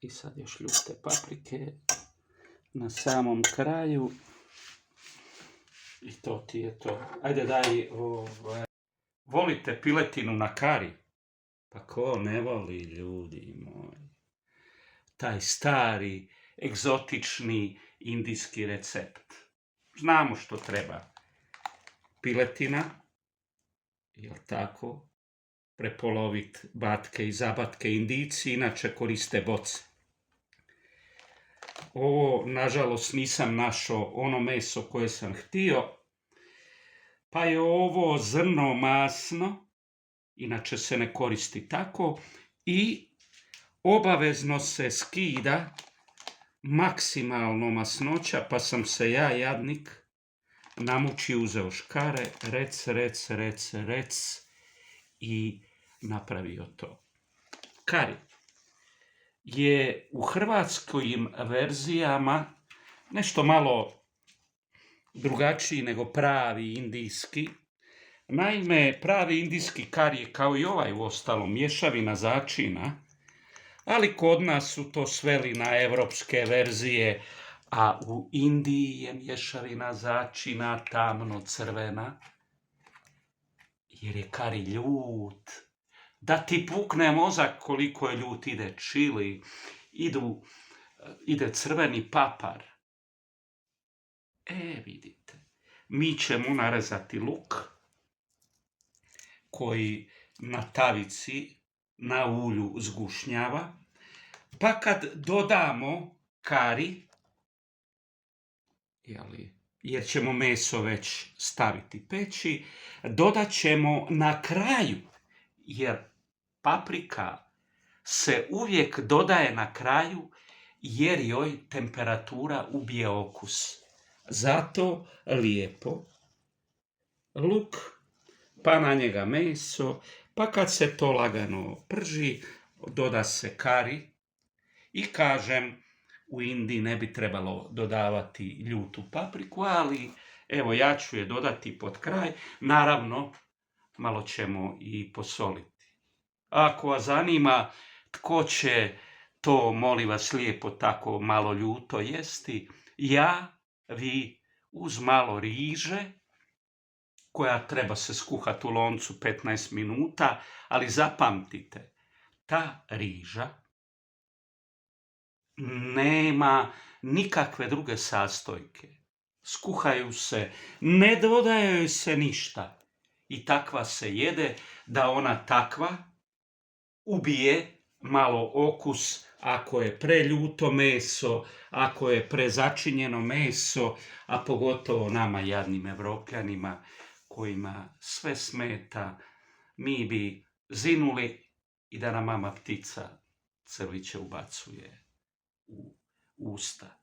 I sad još ljute paprike na samom kraju. I to ti je to. Ajde daj, volite piletinu na kari? Pa ko ne voli, ljudi moji? Taj stari, egzotični indijski recept. Znamo što treba. Piletina, jel tako? Prepolovit batke i zabatke. Indijci inače koriste boce. Ovo, nažalost, nisam našao ono meso koje sam htio, pa je ovo zrno masno, inače se ne koristi tako, i obavezno se skida maksimalno masnoća, pa sam se ja, jadnik, namučio, uzeo škare, rec i napravio to. Kari je u hrvatskim verzijama nešto malo drugačiji nego pravi indijski. Naime, pravi indijski kari je kao i ovaj uostalom mješavina začina, ali kod nas su to sveli na evropske verzije, a u Indiji je mješavina začina tamno crvena, jer je kari ljut. Da ti pukne mozak koliko je ljut, ide čili, ide crveni papar. Vidite, mi ćemo narezati luk koji na tavici na ulju zgušnjava, pa kad dodamo kari, jer ćemo meso već staviti peći, dodat ćemo na kraju, jer paprika se uvijek dodaje na kraju, jer joj temperatura ubije okus. Zato lijepo luk, pa na njega meso, pa kad se to lagano prži, doda se kari. I kažem, u Indiji ne bi trebalo dodavati ljutu papriku, ali evo ja ću je dodati pod kraj. Naravno, malo ćemo i posoliti. Ako vas zanima tko će to, molim vas lijepo, tako malo ljuto jesti, vi uz malo riže, koja treba se skuhati u loncu 15 minuta, ali zapamtite, ta riža nema nikakve druge sastojke. Skuhaju se, ne dodaje joj se ništa. I takva se jede, da ona takva ubije malo okus ako je preljuto meso, ako je prezačinjeno meso, a pogotovo nama jadnim Evropljanima kojima sve smeta, mi bi zinuli i da nam mama ptica crviće ubacuje u usta.